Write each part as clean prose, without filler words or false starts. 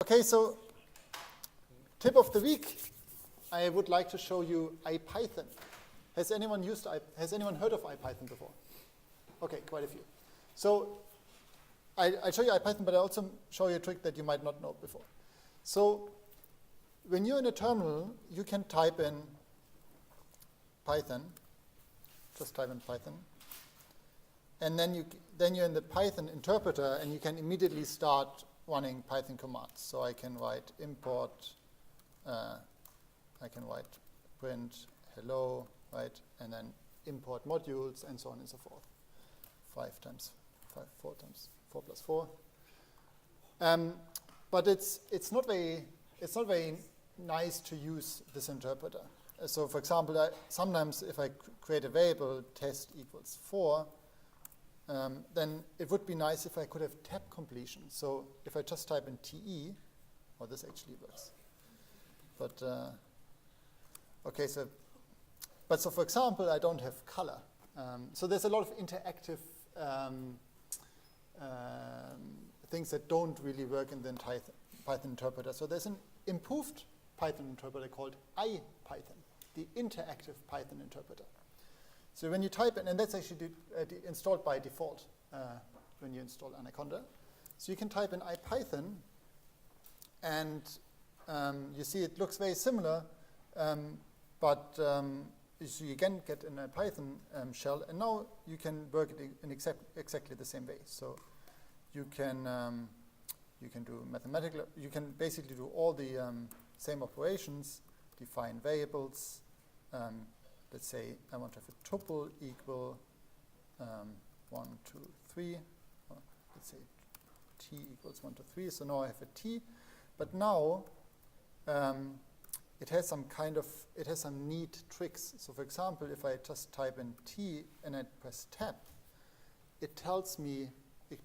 Okay, so tip of the week, I would like to show you IPython. Has anyone heard of IPython before? Okay, quite a few. So I'll show you IPython, but I'll also show you a trick that you might not know before. So when you're in a terminal, you can type in Python, just type in Python, and then you're in the Python interpreter, and you can immediately start running Python commands. So I can write import, I can write print hello, right, and then import modules and so on and so forth. 4 plus 4. But it's not very nice to use this interpreter. So for example, sometimes if I create a variable test equals 4, then it would be nice if I could have tab completion. So if I just type in TE, this actually works. But okay, so for example, I don't have color. So there's a lot of interactive things that don't really work in the entire Python interpreter. So there's an improved Python interpreter called IPython, the interactive Python interpreter. So when you type in, and that's actually installed by default when you install Anaconda. So you can type in IPython, and you see it looks very similar, but so you again get in a Python shell, and now you can work it in exactly the same way. So you can do mathematical. You can basically do all the same operations, define variables. Let's say I want to have a tuple equal 1, 2, 3. Or let's say t equals 1 to 3. So now I have a t, but now it has some neat tricks. So for example, if I just type in t and I press tab, it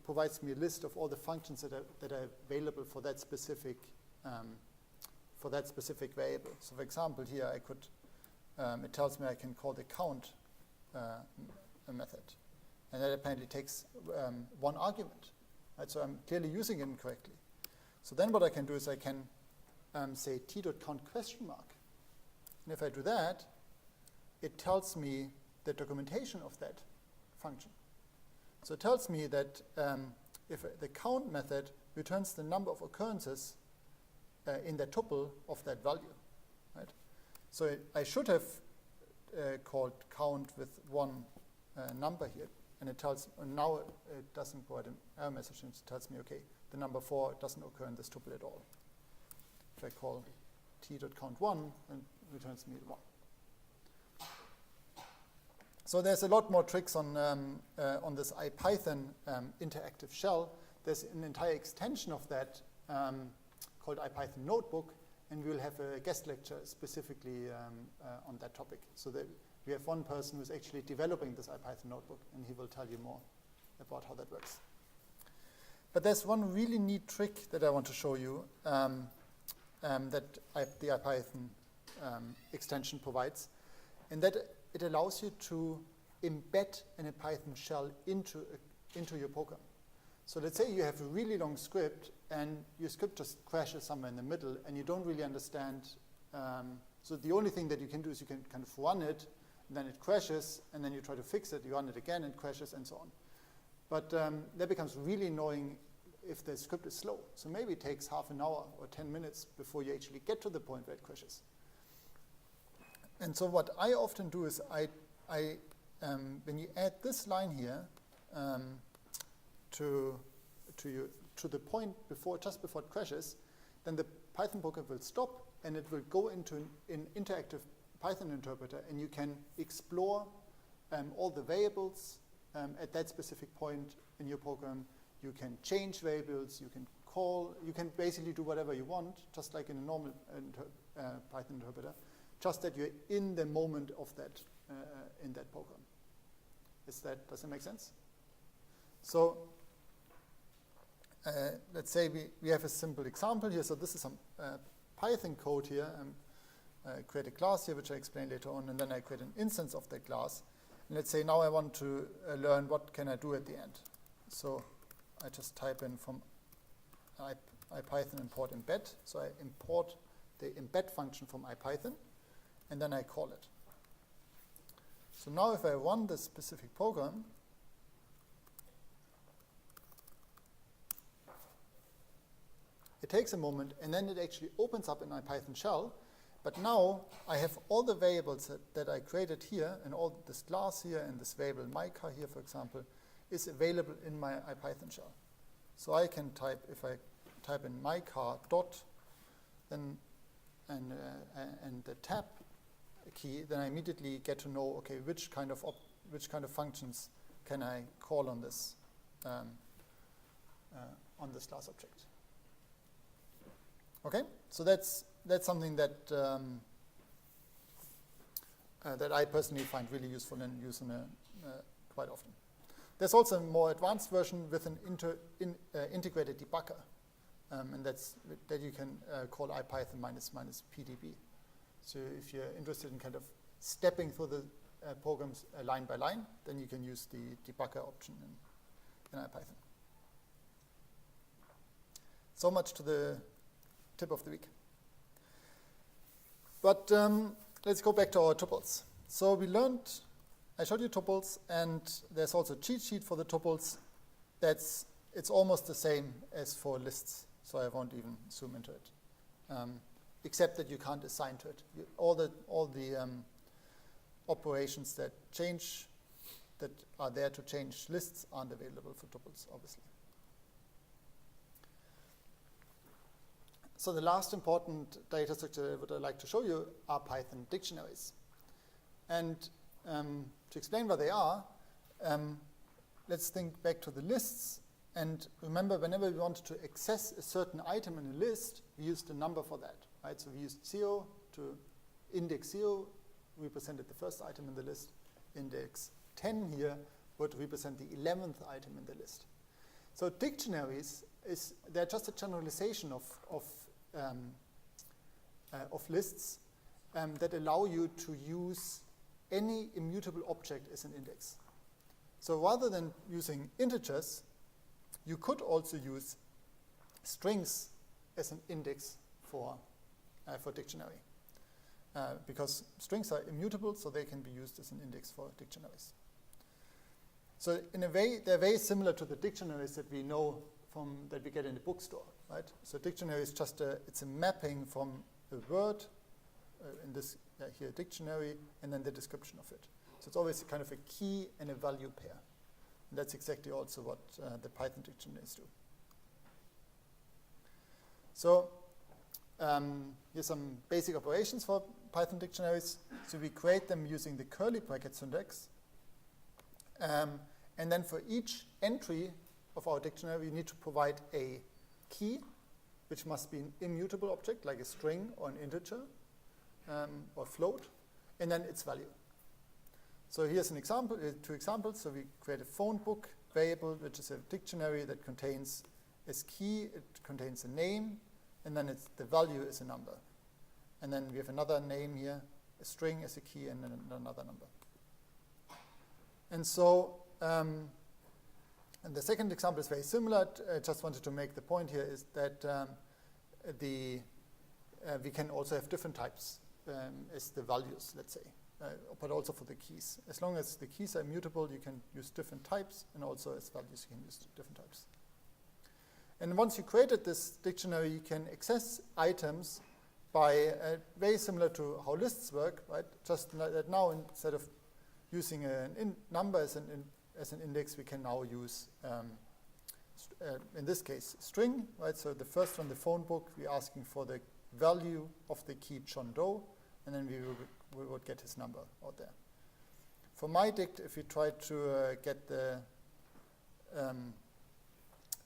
provides me a list of all the functions that are available for that specific variable. So for example, here I could. It tells me I can call the count method, and that apparently takes one argument. Right? So I'm clearly using it incorrectly. So then what I can do is I can say t.count question mark, and if I do that, it tells me the documentation of that function. So it tells me that if the count method returns the number of occurrences in the tuple of that value, right? So I should have called count with one number here, and now it doesn't provide an error message, and it tells me, okay, the number 4 doesn't occur in this tuple at all. If I call t.count1, and it returns me 1. So there's a lot more tricks on this IPython interactive shell. There's an entire extension of that called IPython Notebook, and we'll have a guest lecture specifically on that topic. So that we have one person who's actually developing this IPython notebook, and he will tell you more about how that works. But there's one really neat trick that I want to show you that the IPython extension provides, and that it allows you to embed an IPython shell into your program. So let's say you have a really long script, and your script just crashes somewhere in the middle, and you don't really understand. So the only thing that you can do is you can kind of run it, and then it crashes, and then you try to fix it. You run it again, and it crashes, and so on. But that becomes really annoying if the script is slow. So maybe it takes half an hour or 10 minutes before you actually get to the point where it crashes. And so what I often do is when you add this line here, to the point just before it crashes, then the Python program will stop, and it will go into an interactive Python interpreter, and you can explore all the variables at that specific point in your program. You can change variables, you can basically do whatever you want, just like in a normal Python interpreter, just that you're in the moment of that in that program. Does that make sense? So let's say we have a simple example here. So this is some Python code here. I create a class here, which I explain later on, and then I create an instance of that class. And let's say now I want to learn what can I do at the end. So I just type in from IPython import embed. So I import the embed function from IPython, and then I call it. So now if I run this specific program, it takes a moment, and then it actually opens up an IPython shell. But now I have all the variables that I created here, and all this class here, and this variable mycar here, for example, is available in my IPython shell. So I can type, if I type in mycar dot, then and the tab key, then I immediately get to know, okay, which kind of functions can I call on this class object. Okay, so that's something that that I personally find really useful and use quite often. There's also a more advanced version with an integrated debugger, and that you can call IPython minus PDB. So if you're interested in kind of stepping through the programs line by line, then you can use the debugger option in IPython. So much to the tip of the week. But let's go back to our tuples. So we learned, I showed you tuples, and there's also a cheat sheet for the tuples. It's almost the same as for lists, so I won't even zoom into it, except that you can't assign to it. All the operations that are there to change lists aren't available for tuples, obviously. So the last important data structure that I'd like to show you are Python dictionaries. And to explain what they are, let's think back to the lists. And remember, whenever we wanted to access a certain item in a list, we used a number for that, right? So we used 0 to index 0, represented the first item in the list. Index 10 here would represent the 11th item in the list. So dictionaries they're just a generalization of lists that allow you to use any immutable object as an index. So rather than using integers, you could also use strings as an index for dictionary, because strings are immutable, so they can be used as an index for dictionaries. So in a way, they're very similar to the dictionaries that we know that we get in the bookstore, right? So dictionary is just it's a mapping from a word, in this here dictionary, and then the description of it. So it's always kind of a key and a value pair. And that's exactly also what the Python dictionaries do. So here's some basic operations for Python dictionaries. So we create them using the curly bracket syntax. And then for each entry of our dictionary, we need to provide a key, which must be an immutable object, like a string or an integer or float, and then its value. So here's an example, 2 examples. So we create a phone book variable, which is a dictionary that contains as key, it contains a name, and then the value is a number. And then we have another name here, a string as a key, and then another number. And so, and the second example is very similar. I just wanted to make the point here is that we can also have different types as the values, let's say, but also for the keys. As long as the keys are immutable, you can use different types, and also as values, you can use different types. And once you created this dictionary, you can access items by very similar to how lists work, right? Just that now, instead of using a number as an index, we can now use, in this case, string, right? So the first one, the phone book, we're asking for the value of the key John Doe, and then we would get his number out there. For my dict, if we try to get the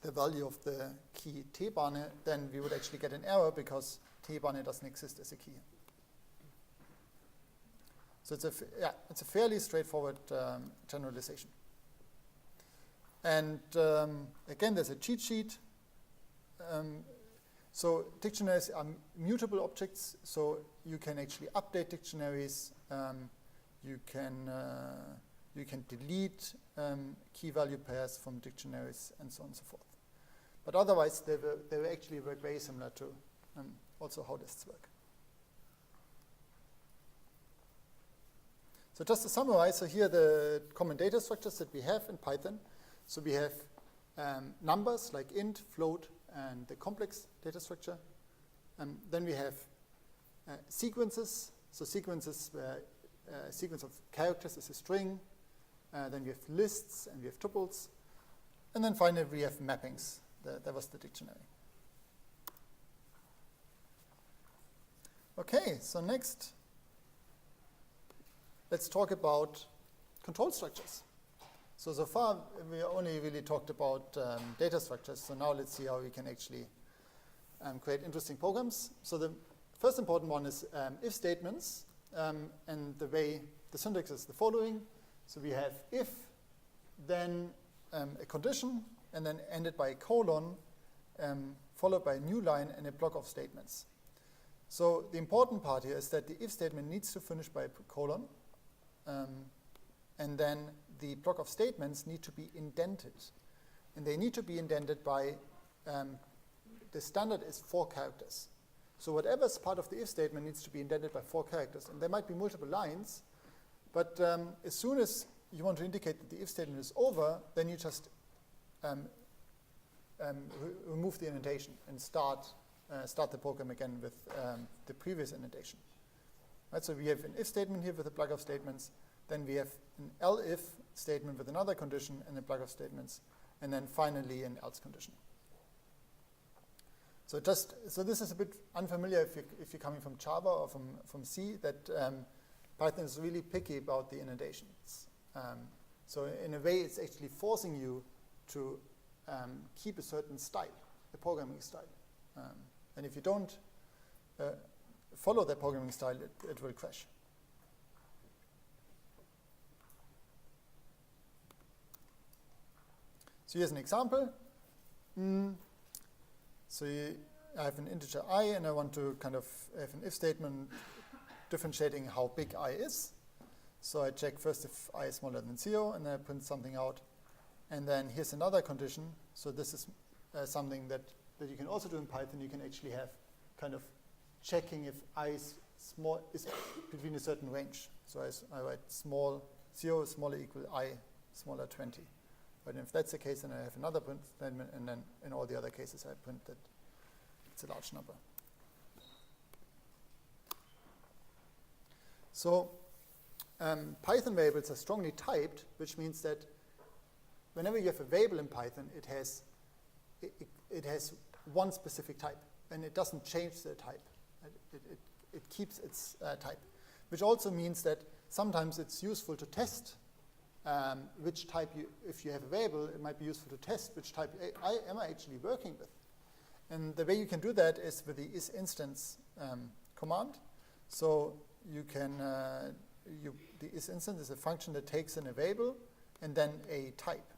value of the key T-Bane, then we would actually get an error because T-Bane doesn't exist as a key. So it's a fairly straightforward generalization. And again, there's a cheat sheet. So dictionaries are mutable objects, so you can actually update dictionaries. You can delete key value pairs from dictionaries, and so on and so forth. But otherwise, they were actually work very similar to also how lists work. So just to summarize, so here are the common data structures that we have in Python. So we have numbers like int, float, and the complex data structure. Then we have sequences. So sequences where a sequence of characters is a string. Then we have lists, and we have tuples. And then finally, we have mappings. That was the dictionary. Okay, so next, let's talk about control structures. So far, we only really talked about data structures. So now let's see how we can actually create interesting programs. So the first important one is if statements. And the syntax is the following. So we have if, then a condition, and then ended by a colon, followed by a new line and a block of statements. So the important part here is that the if statement needs to finish by a colon, and then the block of statements need to be indented. And they need to be indented by, the standard is 4 characters. So whatever is part of the if statement needs to be indented by 4 characters. And there might be multiple lines, but as soon as you want to indicate that the if statement is over, then you just remove the indentation and start the program again with the previous indentation. Right, so we have an if statement here with a block of statements. Then we have an elif statement with another condition and a block of statements. And then finally an else condition. So this is a bit unfamiliar if you're coming from Java or from C, that Python is really picky about the indentations. So in a way, it's actually forcing you to keep a certain style, a programming style. And if you don't follow that programming style, it will crash. So here's an example. So I have an integer I, and I want to kind of have an if statement differentiating how big I is. So I check first if I is smaller than 0, and then I print something out. And then here's another condition. So this is something that you can also do in Python. You can actually have kind of checking if I is between a certain range. So I write small 0 is smaller equal I smaller 20. But if that's the case, then I have another print statement, and then in all the other cases, I print that it's a large number. So Python variables are strongly typed, which means that whenever you have a variable in Python, it has one specific type, and it doesn't change the type. It keeps its type, which also means that sometimes it's useful to test which type if you have a variable, it might be useful to test which type am I actually working with. And the way you can do that is with the isInstance command. So you can, the isInstance is a function that takes in a variable and then a type.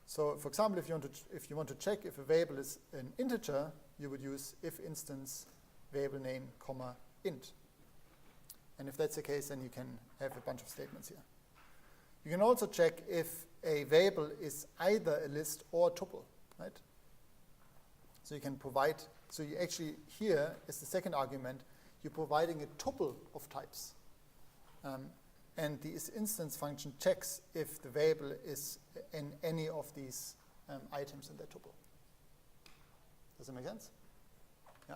So for example, if you want to check if a variable is an integer, you would use ifInstance variable name, comma, int. And if that's the case, then you can have a bunch of statements here. You can also check if a variable is either a list or a tuple, right? So you can provide, so you actually here is the second argument, you're providing a tuple of types. And the isInstance function checks if the variable is in any of these items in the tuple. Does that make sense? Yeah.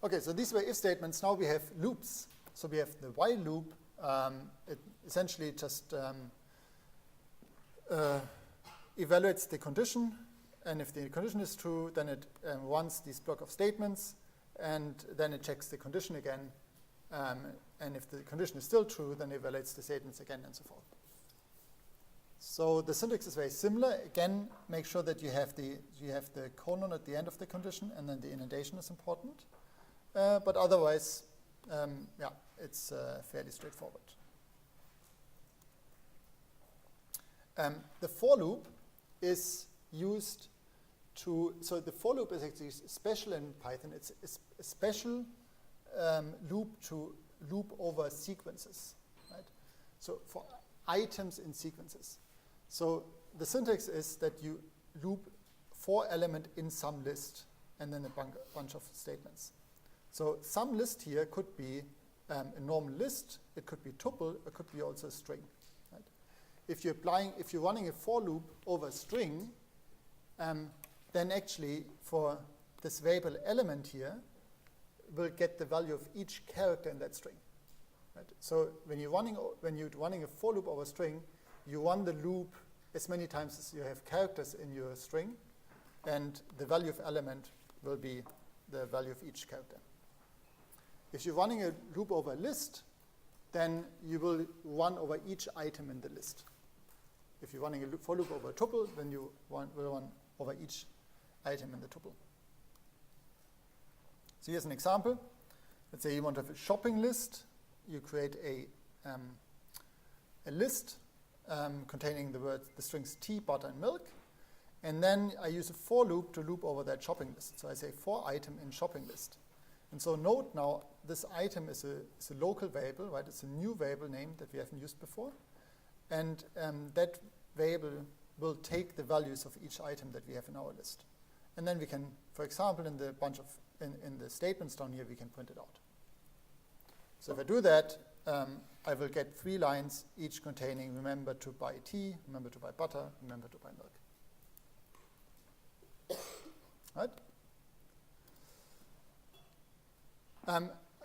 Okay, so these were if statements. Now we have loops. So we have the while loop. It essentially just evaluates the condition. And if the condition is true, then it runs this block of statements. And then it checks the condition again. And if the condition is still true, then it evaluates the statements again and so forth. So the syntax is very similar. Again, make sure that you have the colon at the end of the condition, and then the indentation is important. But otherwise, yeah, it's fairly straightforward. The for loop is used to, so the for loop is actually special in Python. It's a special loop to loop over sequences, right? So for items in sequences. So the syntax is that you loop 4 element in some list and then a bunch of statements. So some list here could be a normal list, it could be tuple, it could be also a string. Right? If you're running a for loop over a string, then actually for this variable element here, we'll get the value of each character in that string. Right? So when you're running a for loop over a string, you run the loop as many times as you have characters in your string, and the value of element will be the value of each character. If you're running a loop over a list, then you will run over each item in the list. If you're running a for loop over a tuple, then you will run over each item in the tuple. So here's an example. Let's say you want to have a shopping list. You create a list containing the strings tea, butter, and milk. And then I use a for loop to loop over that shopping list. So I say for item in shopping list. And so note now, this item is a local variable, right? It's a new variable name that we haven't used before. And that variable will take the values of each item that we have in our list. And then we can, for example, in the statements down here, we can print it out. So if I do that, I will get 3 lines, each containing remember to buy tea, remember to buy butter, remember to buy milk. Right?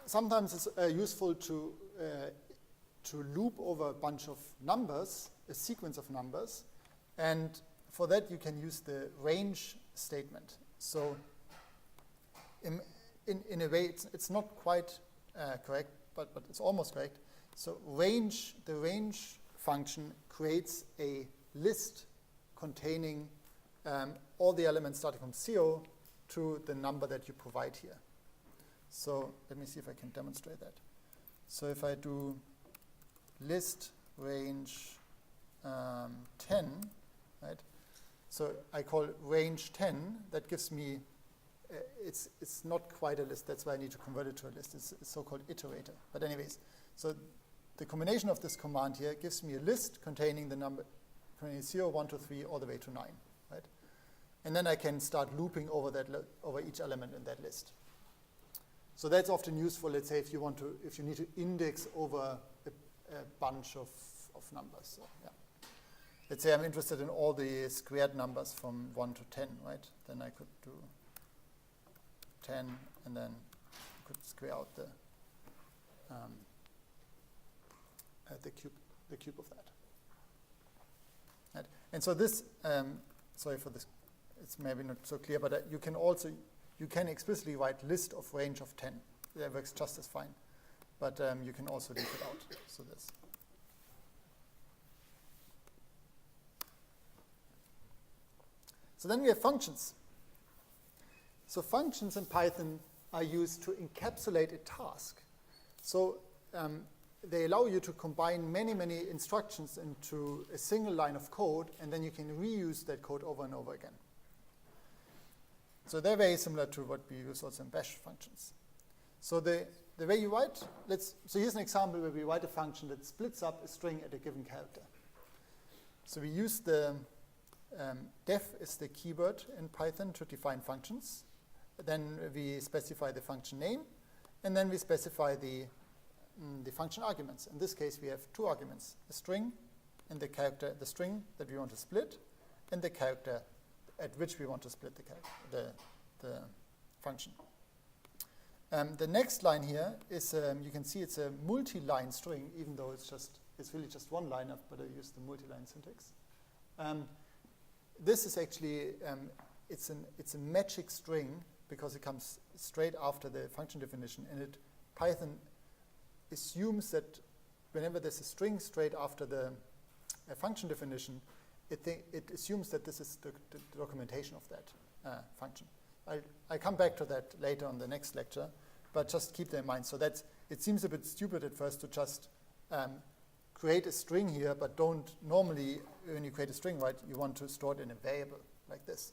Sometimes it's useful to loop over a bunch of numbers, a sequence of numbers, and for that you can use the range statement. So in a way it's not quite correct, but it's almost correct. So the range function creates a list containing all the elements starting from 0 to the number that you provide here. So let me see if I can demonstrate that. So if I do list range 10, right? So I call range 10, that gives me, it's not quite a list, that's why I need to convert it to a list. It's a so-called iterator. But anyways, so the combination of this command here gives me a list containing the number, containing 0, 1, 2, 3, all the way to 9, right? And then I can start looping over each element in that list. So that's often useful, let's say, if you need to index over a bunch of numbers. So, yeah. Let's say I'm interested in all the squared numbers from 1 to 10, right? Then I could do 10, and then I could square out the cube of that. Right? And so this, sorry for this, it's maybe not so clear, but you can explicitly write list of range of 10. That works just as fine. But you can also leave it out. So this. So then we have functions. So functions in Python are used to encapsulate a task. So they allow you to combine many, many instructions into a single line of code, and then you can reuse that code over and over again. So they're very similar to what we use also in bash functions. So the way you write, so here's an example where we write a function that splits up a string at a given character. So we use the def is the keyword in Python to define functions. Then we specify the function name, and then we specify the function arguments. In this case, we have 2 arguments: a string and the string that we want to split, and the character at which we want to split the function. The next line here is, you can see it's a multi-line string, even though it's really just one line, but I use the multi-line syntax. This is actually, it's a magic string because it comes straight after the function definition, and Python assumes that whenever there's a string straight after the function definition, it assumes that this is the documentation of that function. I'll come back to that later on the next lecture, but just keep that in mind. So it seems a bit stupid at first to just create a string here, but don't normally, when you create a string, right, you want to store it in a variable like this.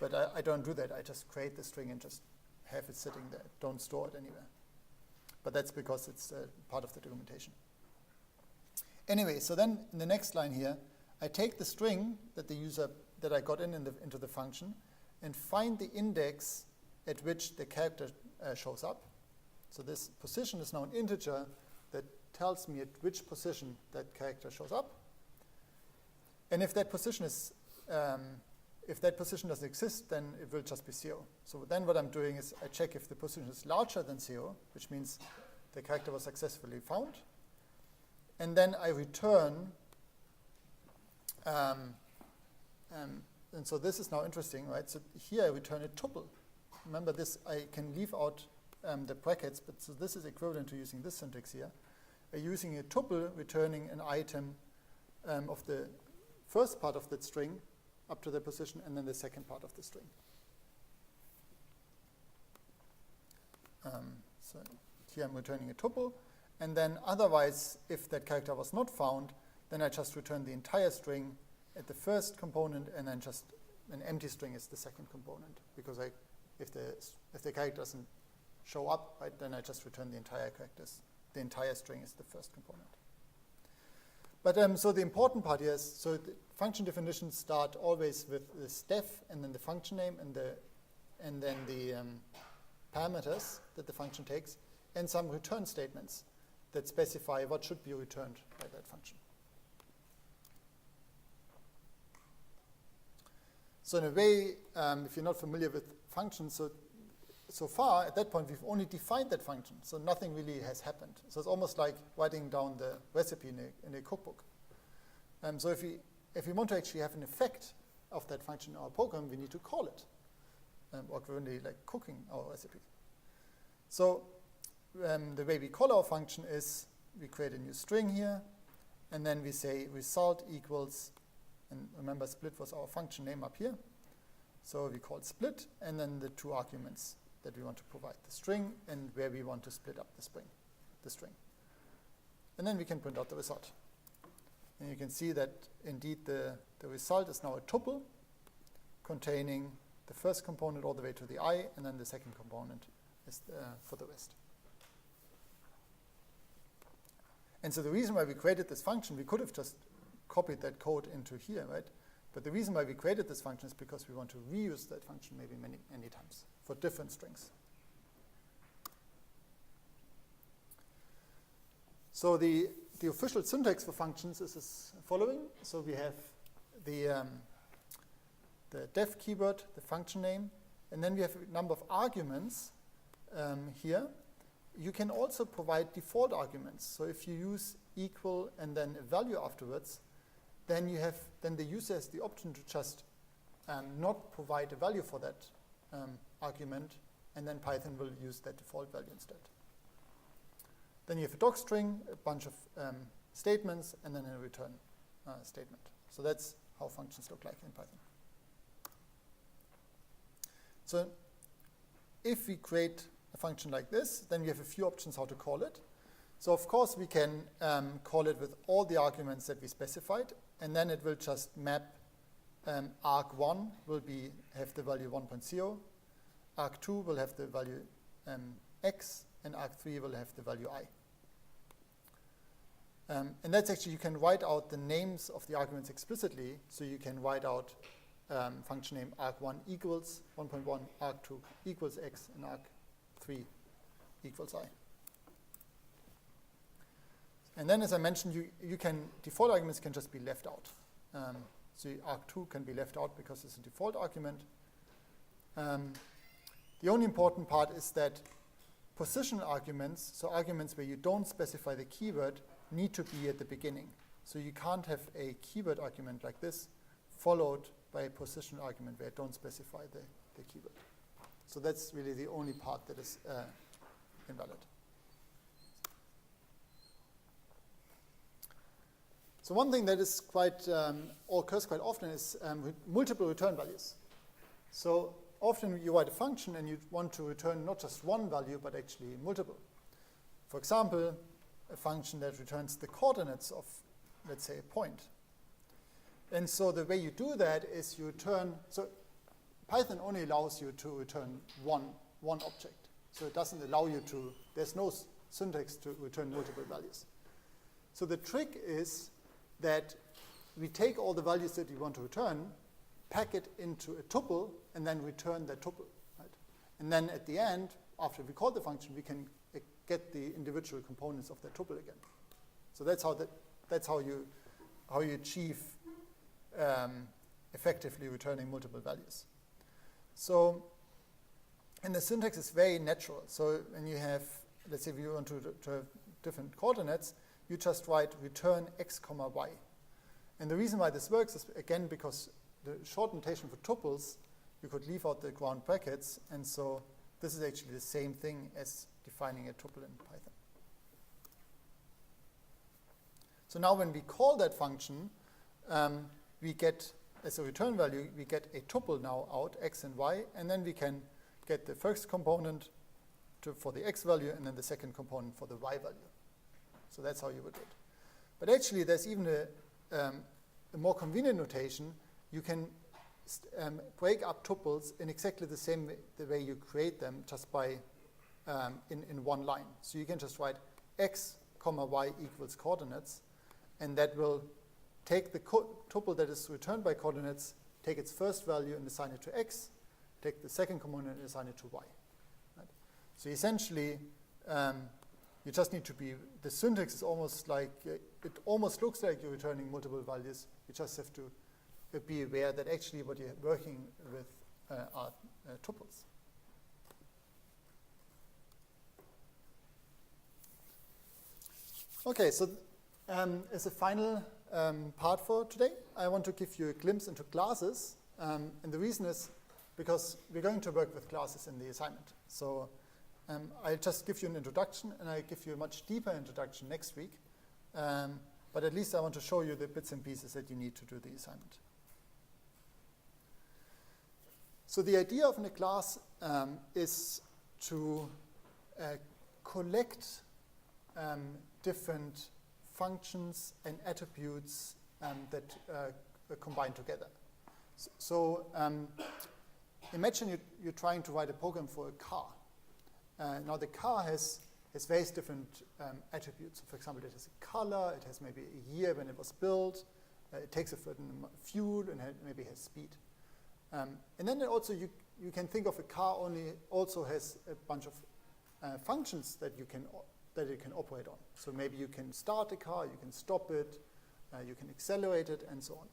But I don't do that. I just create the string and just have it sitting there. Don't store it anywhere. But that's because it's part of the documentation. Anyway, so then in the next line here, I take the string that that I got into the function and find the index at which the character shows up. So this position is now an integer that tells me at which position that character shows up. And if that position doesn't exist, then it will just be 0. So then what I'm doing is I check if the position is larger than 0, which means the character was successfully found. And then I return, and so this is now interesting, right? So here I return a tuple. Remember this, I can leave out the brackets, but so this is equivalent to using this syntax here. Using a tuple, returning an item of the first part of that string up to the position, and then the second part of the string. So here I'm returning a tuple, and then otherwise, if that character was not found, then I just return the entire string at the first component, and then just an empty string is the second component. Because if the character doesn't show up, right, then I just return the entire characters. The entire string is the first component. But so the important part here is, so the function definitions start always with this def, and then the function name, and then the parameters that the function takes, and some return statements that specify what should be returned by that function. So in a way, if you're not familiar with functions, so far at that point we've only defined that function, so nothing really has happened. So it's almost like writing down the recipe in a cookbook. So if we want to actually have an effect of that function in our program, we need to call it, or currently like cooking our recipe. So the way we call our function is we create a new string here, and then we say result equals, and remember split was our function name up here. So we call split, and then the two arguments that we want to provide, the string and where we want to split up the string. And then we can print out the result. And you can see that indeed the result is now a tuple containing the first component all the way to the I, and then the second component is for the rest. And so the reason why we created this function, we could have just copied that code into here, right? But the reason why we created this function is because we want to reuse that function maybe many times for different strings. So the official syntax for functions is as following. So we have the def keyword, the function name, and then we have a number of arguments here. You can also provide default arguments. So if you use equal and then a value afterwards, then the user has the option to just not provide a value for that argument, and then Python will use that default value instead. Then you have a doc string, a bunch of statements, and then a return statement. So that's how functions look like in Python. So if we create a function like this, then we have a few options how to call it. So of course we can call it with all the arguments that we specified, and then it will just map arg1 will have the value 1.0, arg2 will have the value x, and arg3 will have the value I. And that's actually, you can write out the names of the arguments explicitly, so you can write out function name arg1 equals 1.1, arg2 equals x, and arg3 equals I. And then, as I mentioned, default arguments can just be left out. So arg2 can be left out because it's a default argument. The only important part is that position arguments, so arguments where you don't specify the keyword, need to be at the beginning. So you can't have a keyword argument like this followed by a position argument where I don't specify the keyword. So that's really the only part that is invalid. So one thing that is occurs quite often is multiple return values. So often you write a function and you want to return not just one value, but actually multiple. For example, a function that returns the coordinates of, let's say, a point. And so the way you do that is you return, so Python only allows you to return one object. So it doesn't allow you to, there's no syntax to return multiple values. So the trick is that we take all the values that we want to return, pack it into a tuple, and then return that tuple. Right? And then at the end, after we call the function, we can get the individual components of that tuple again. So that's how you achieve effectively returning multiple values. So, and the syntax is very natural. So when you have, let's say, if you want to have different coordinates, you just write return x comma y. And the reason why this works is, again, because the short notation for tuples, you could leave out the ground brackets, and so this is actually the same thing as defining a tuple in Python. So now when we call that function, we get, as a return value, we get a tuple now out, x and y, and then we can get the first component for the x value and then the second component for the y value. So that's how you would do it. But actually, there's even a more convenient notation. You can break up tuples in exactly the same way, the way you create them, just by in one line. So you can just write x comma y equals coordinates, and that will take the tuple that is returned by coordinates, take its first value and assign it to x, take the second component and assign it to y. Right? So essentially, you just need to be, the syntax is almost like, it almost looks like you're returning multiple values. You just have to be aware that actually what you're working with are tuples. Okay, so as a final part for today, I want to give you a glimpse into classes. And the reason is because we're going to work with classes in the assignment. So I'll just give you an introduction, and I'll give you a much deeper introduction next week. But at least I want to show you the bits and pieces that you need to do the assignment. So the idea of a class is to collect different functions and attributes that combine together. So imagine you're trying to write a program for a car. Now the car has various different attributes. For example, it has a color, it has maybe a year when it was built, it takes a certain fuel, and it maybe has speed. And then also you can think of a car also has a bunch of functions that it can operate on. So maybe you can start a car, you can stop it, you can accelerate it, and so on.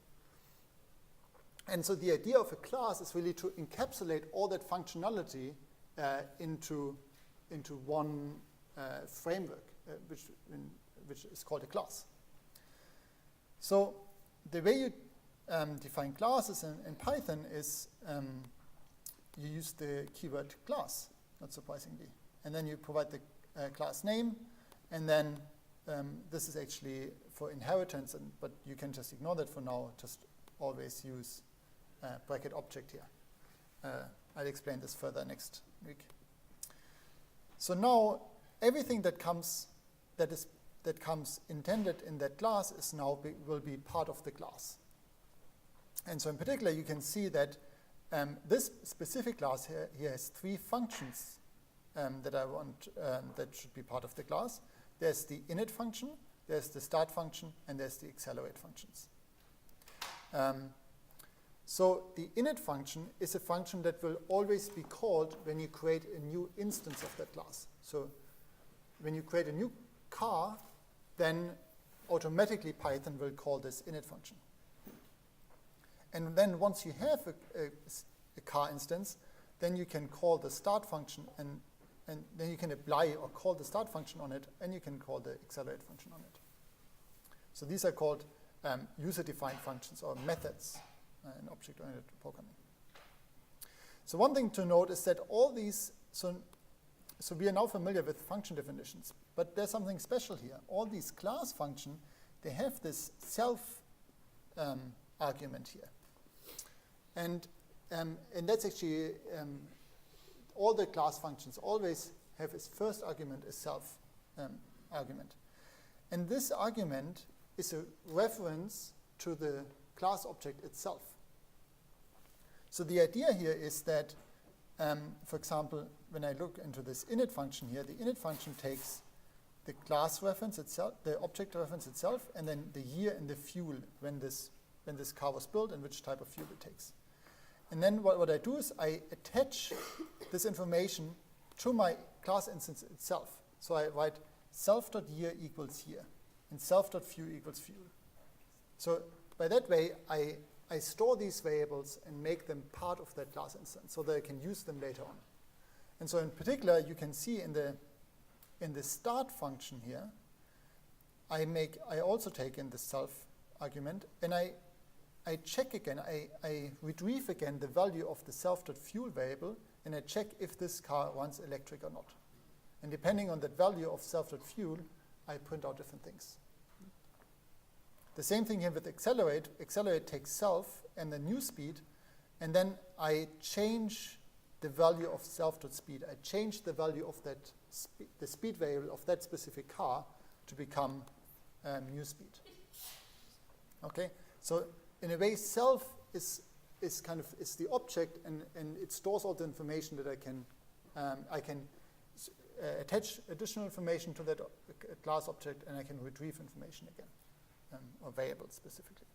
And so the idea of a class is really to encapsulate all that functionality into one framework, which is called a class. So the way you define classes in Python is you use the keyword class, not surprisingly. And then you provide the class name, and then this is actually for inheritance, but you can just ignore that for now. Just always use bracket object here. I'll explain this further next week. So now everything that comes intended in that class is now will be part of the class. And so in particular, you can see that this specific class here has three functions that I want that should be part of the class. There's the init function, there's the start function, and there's the accelerate functions. So the init function is a function that will always be called when you create a new instance of that class. So when you create a new car, then automatically Python will call this init function. And then once you have a car instance, then you can call the start function, and then you can apply or call the start function on it, and you can call the accelerate function on it. So these are called user-defined functions or methods in object-oriented programming. So one thing to note is that all these, so we are now familiar with function definitions, but there's something special here. All these class functions, they have this self argument here. And that's actually, all the class functions always have its first argument as self argument. And this argument is a reference to the class object itself. So the idea here is that, for example, when I look into this init function here, the init function takes the class reference itself, the object reference itself, and then the year and the fuel when this car was built and which type of fuel it takes. And then what I do is I attach this information to my class instance itself. So I write self.year equals year and self.fuel equals fuel. So by that way, I store these variables and make them part of that class instance so that I can use them later on. And so in particular, you can see in the start function here, I also take in the self argument, and I check again, I retrieve again the value of the self.fuel variable, and I check if this car runs electric or not. And depending on that value of self.fuel, I print out different things. The same thing here with accelerate. Accelerate takes self and the new speed, and then I change the value of self.speed. I change the value of that the speed variable of that specific car to become new speed. Okay, so in a way, self is the object, and it stores all the information that I can attach additional information to that class object, and I can retrieve information again, or variables specifically.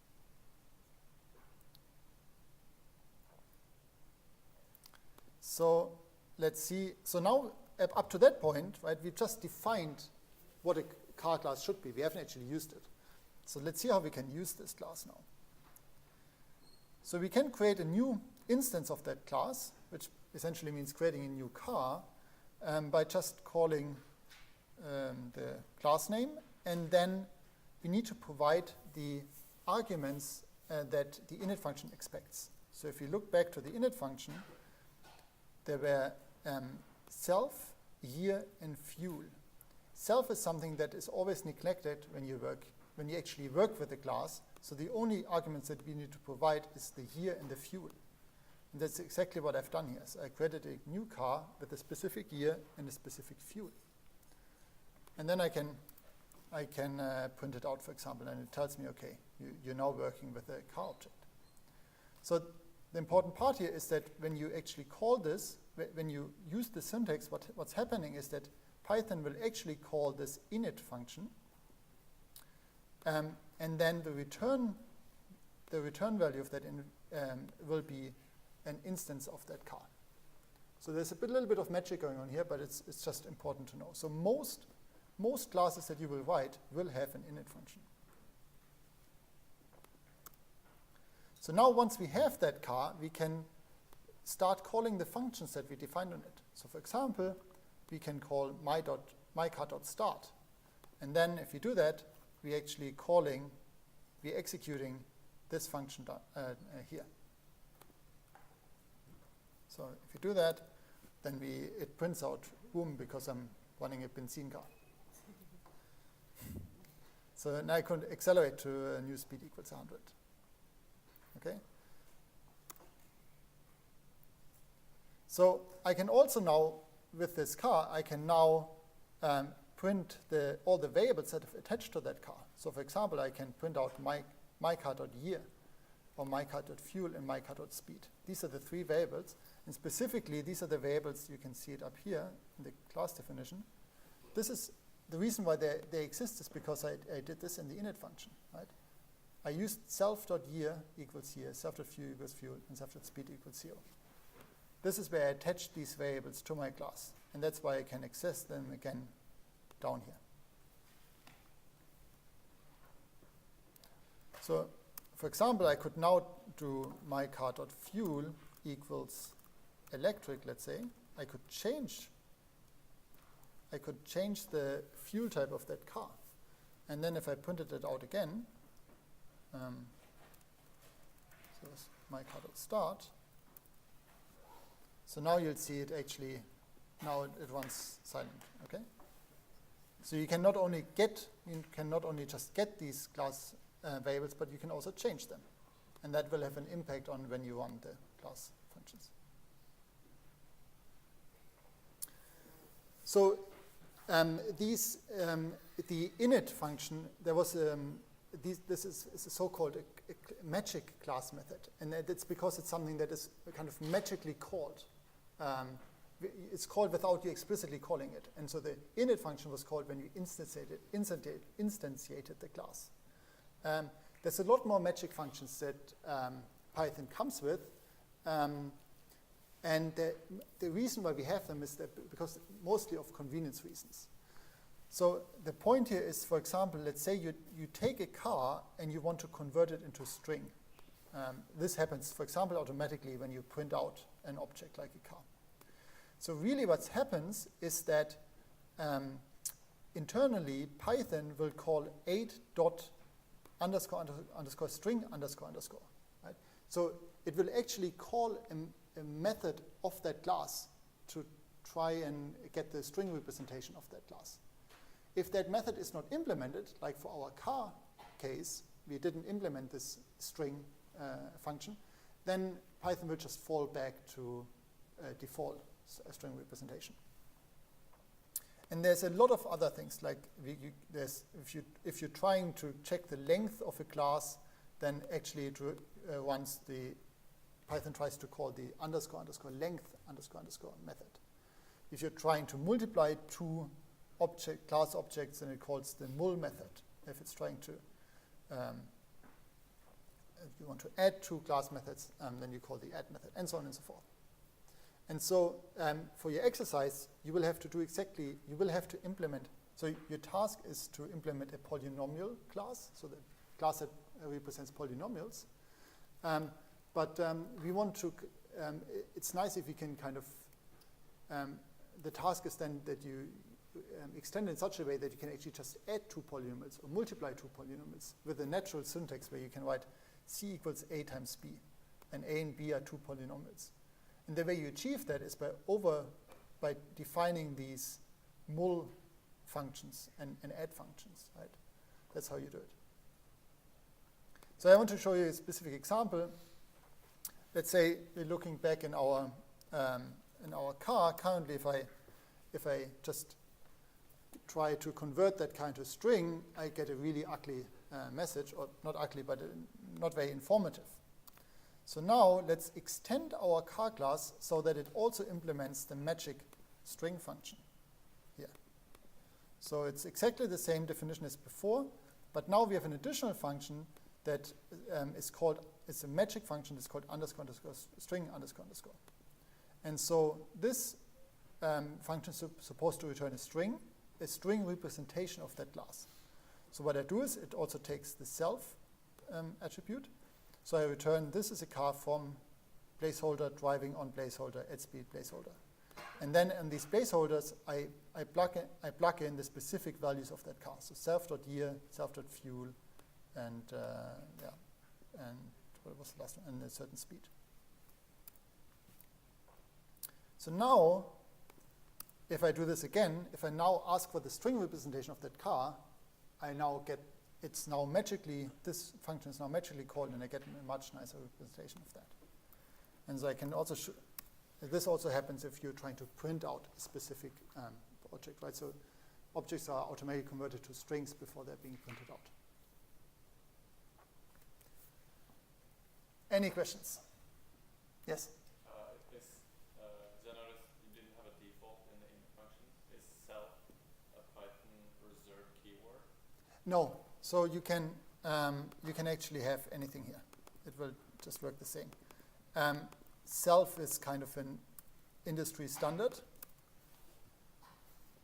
So let's see. So now, up to that point, right, we've just defined what a car class should be. We haven't actually used it. So let's see how we can use this class now. So we can create a new instance of that class, which essentially means creating a new car, by just calling the class name, and then we need to provide the arguments that the init function expects. So if you look back to the init function, there were self, year, and fuel. Self is something that is always neglected when you actually work with the class. So the only arguments that we need to provide is the year and the fuel. And that's exactly what I've done here. So I created a new car with a specific year and a specific fuel. And then I can print it out, for example, and it tells me, okay, you're now working with a car object. So the important part here is that when you actually call this, when you use the syntax, what's happening is that Python will actually call this init function, and then the return value of that will be an instance of that car. So there's a little bit of magic going on here, but it's just important to know. So most classes that you will write will have an init function. So now once we have that car, we can start calling the functions that we defined on it. So for example, we can call mycar.start. And then if you do that, we're executing this function here. So if you do that, then it prints out boom because I'm running a benzene car. So now I could accelerate to a new speed equals 100. Okay. So I can also now, with this car, I can now print all the variables that are attached to that car. So for example, I can print out mycar.year, or mycar.fuel, and mycar.speed. These are the three variables. And specifically, these are the variables, you can see it up here in the class definition. This is the reason why they exist is because I did this in the init function, right? I used self.year equals year, self.fuel equals fuel, and self.speed equals 0. This is where I attach these variables to my class, and that's why I can access them again down here. So, for example, I could now do mycar.fuel equals electric, let's say. I could change the fuel type of that car. And then if I printed it out again, so it's mycar.start. So now you'll see it actually, now it runs silent, okay? So you can not only just get these class variables, but you can also change them. And that will have an impact on when you run the class functions. So the init function, there was this is a so-called a magic class method, and it's because it's something that is kind of magically called it's called without you explicitly calling it. And so the init function was called when you instantiated the class. There's a lot more magic functions that Python comes with. And the reason why we have them is that because mostly of convenience reasons. So the point here is, for example, let's say you take a car and you want to convert it into a string. This happens, for example, automatically when you print out an object like a car. So really what happens is that internally Python will call 8.__string__. Right? So it will actually call a method of that class to try and get the string representation of that class. If that method is not implemented, like for our car case, we didn't implement this string function, then Python will just fall back to default string representation. And there's a lot of other things, like if you're trying to check the length of a class, then actually it runs Python tries to call the __length__ method. If you're trying to multiply two class objects, then it calls the mul method. If it's trying to, if you want to add two class methods, then you call the add method, and so on and so forth. And so for your exercise, you will have to do exactly, you will have to implement, so your task is to implement a polynomial class, so the class that represents polynomials. But we want to, it's nice if we can kind of, the task is then that you extend in such a way that you can actually just add two polynomials or multiply two polynomials with a natural syntax where you can write C equals A times B, and A and B are two polynomials. And the way you achieve that is by defining these mul functions and add functions, right? That's how you do it. So I want to show you a specific example. Let's say we're looking back in our car. Currently, if I just try to convert that car into a string, I get a really ugly message, or not ugly, but not very informative. So now let's extend our car class so that it also implements the magic string function here. So it's exactly the same definition as before, but now we have an additional function that is called, it's a magic function, it's called __string__. And so this function is supposed to return a string representation of that class. So what I do is it also takes the self attribute. So I return this is a car from placeholder driving on placeholder at speed placeholder. And then in these placeholders, I plug in the specific values of that car. So self.year, self.fuel, and and what was the last one? And a certain speed. So now, if I do this again, if I now ask for the string representation of that car, I now get, it's now magically, this function is now magically called, and I get a much nicer representation of that. And so I can also, this also happens if you're trying to print out a specific object, right? So objects are automatically converted to strings before they're being printed out. Any questions? Yes? I noticed you didn't have a default in the init function. Is self a Python reserved keyword? No. So you can actually have anything here. It will just work the same. Self is kind of an industry standard.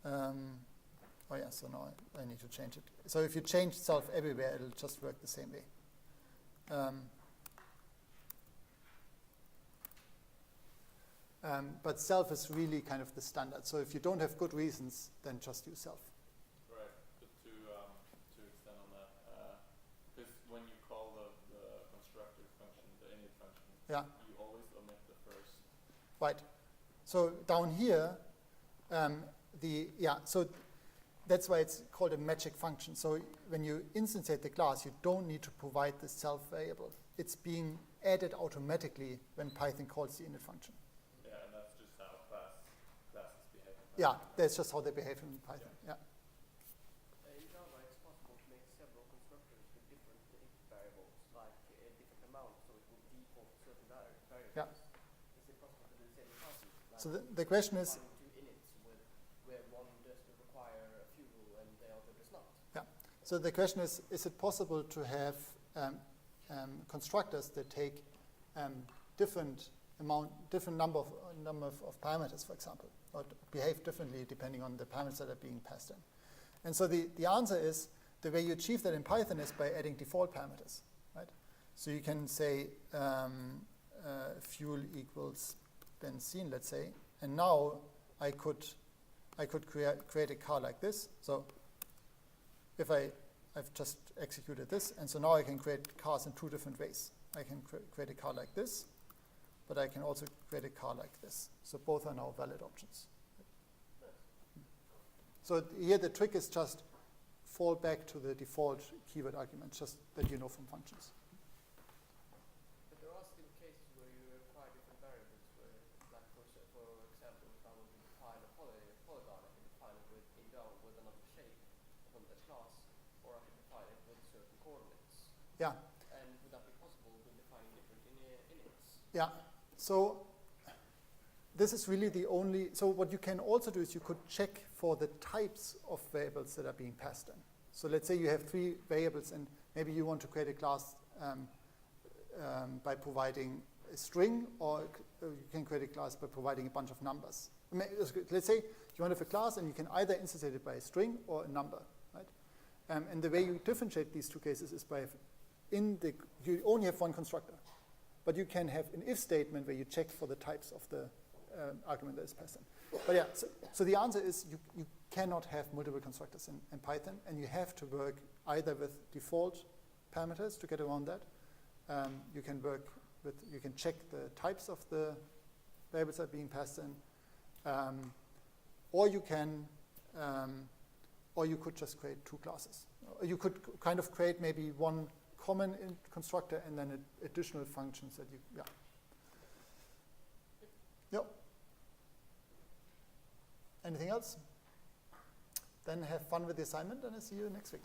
Oh yeah, so now I need to change it. So if you change self everywhere, it'll just work the same way. But self is really kind of the standard. So if you don't have good reasons, then just use self. Right. But to extend on that, because when you call the constructor function, the init function, yeah, you always omit the first. Right. So down here, so that's why it's called a magic function. So when you instantiate the class, you don't need to provide the self variable. It's being added automatically when Python calls the init function. Yeah, and that's just how classes behave. Yeah, that's just how they behave in Python. Yeah. In Java, it's possible to make several constructors with different input variables, like a different amount, so it will default to certain variables. Yeah. Is it possible to do the same in Python? Like So the question is, defining two inits where one does require a fuel and the other does not. so the question is it possible to have constructors that take different number of parameters, for example, or behave differently depending on the parameters that are being passed in? And so the answer is, the way you achieve that in Python is by adding default parameters, right? So you can say fuel equals benzene, let's say, and now I could create a car like this. So if I've just executed this, and so now I can create cars in two different ways. I can create a car like this, but I can also create a car like this. So both are now valid options. So here the trick is just fall back to the default keyword argument, just that you know from functions. But there are still cases where you require different variables, where, like for example, if I want to define a polygon, I can define it with another shape of another class, or I can define it with certain coordinates. Yeah. And would that be possible when defining different inits? Yeah. So this is really the only. So what you can also do is you could check for the types of variables that are being passed in. So let's say you have 3 variables, and maybe you want to create a class by providing a string, or you can create a class by providing a bunch of numbers. Let's say you want to have a class, and you can either instantiate it by a string or a number, right? And the way you differentiate these two cases is by you only have one constructor, but you can have an if statement where you check for the types of the argument that is passed in. But yeah, so the answer is you cannot have multiple constructors in Python, and you have to work either with default parameters to get around that. You can check the types of the variables that are being passed in, or you could just create 2 classes. Or you could kind of create maybe one common constructor and then additional functions that you, Yep. Anything else? Then have fun with the assignment, and I'll see you next week.